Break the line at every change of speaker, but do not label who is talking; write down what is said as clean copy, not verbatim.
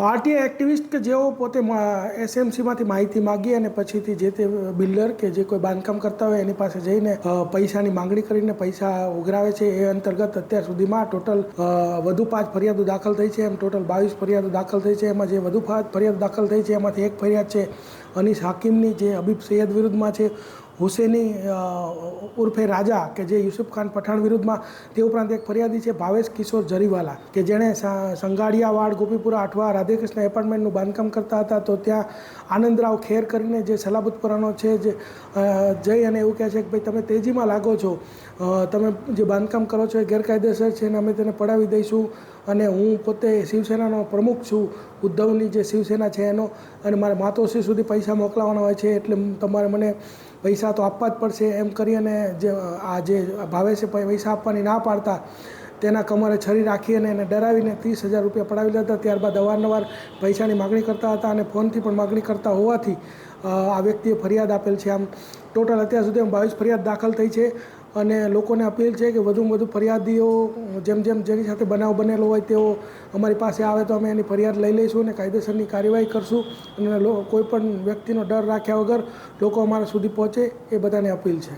RTI activist કે જેઓ પોતે એસએમસીમાંથી માહિતી માગી અને પછીથી જે તે બિલ્ડર કે જે કોઈ બાંધકામ કરતા હોય એની પાસે જઈને પૈસાની માંગણી કરીને પૈસા ઉઘરાવે છે, એ અંતર્ગત અત્યાર સુધીમાં ટોટલ વધુ 5 ફરિયાદો દાખલ થઈ છે. એમ ટોટલ 22 ફરિયાદો દાખલ થઈ છે. એમાં જે વધુ ફરિયાદ દાખલ થઈ છે એમાંથી એક ફરિયાદ છે અનીસ હાકીમની, જે હબીબ સૈયદ વિરુદ્ધમાં છે. હુસેની ઉર્ફે રાજા કે જે યુસુફ ખાન પઠાણ વિરુદ્ધમાં. તે ઉપરાંત એક ફરિયાદી છે ભાવેશ કિશોર જરીવાલા કે જેણે સંગાડિયાવાડ ગોપીપુરા અઠવા રાધેકૃષ્ણ એપાર્ટમેન્ટનું બાંધકામ કરતા હતા. તો ત્યાં આનંદરાવ ખેર કરીને જે સલાબતપુરાનો છે, જે જઈ અને એવું કહે છે કે ભાઈ તમે તેજીમાં લાગો છો, તમે જે બાંધકામ કરો છો એ ગેરકાયદેસર છે અને અમે તેને પડાવી દઈશું. અને હું પોતે શિવસેનાનો પ્રમુખ છું, ઉદ્ધવની જે શિવસેના છે એનો, અને મારે માતોશ્રી સુધી પૈસા મોકલાવાના હોય છે, એટલે તમારે મને પૈસા તો આપવા જ પડશે એમ કરી. અને જે ભાવે છે પૈસા આપવાની ના પાડતા તેના કમરે છરી રાખી અને એને ડરાવીને 30,000 રૂપિયા પડાવી લીધા. ત્યારબાદ અવારનવાર પૈસાની માગણી કરતા હતા અને ફોનથી પણ માગણી કરતા હોવાથી આ વ્યક્તિએ ફરિયાદ આપેલ છે. આમ ટોટલ અત્યાર સુધી 22 ફરિયાદ દાખલ થઈ છે અને લોકોને અપીલ છે કે વધુમાં વધુ ફરિયાદીઓ જેમ જેની સાથે બનાવ બનેલો હોય તેઓ અમારી પાસે આવે તો અમે એની ફરિયાદ લઈ લઈશું અને કાયદેસરની કાર્યવાહી કરશું. અને કોઈ પણ વ્યક્તિનો ડર રાખ્યા વગર લોકો અમારા સુધી પહોંચે એ બધાને અપીલ છે.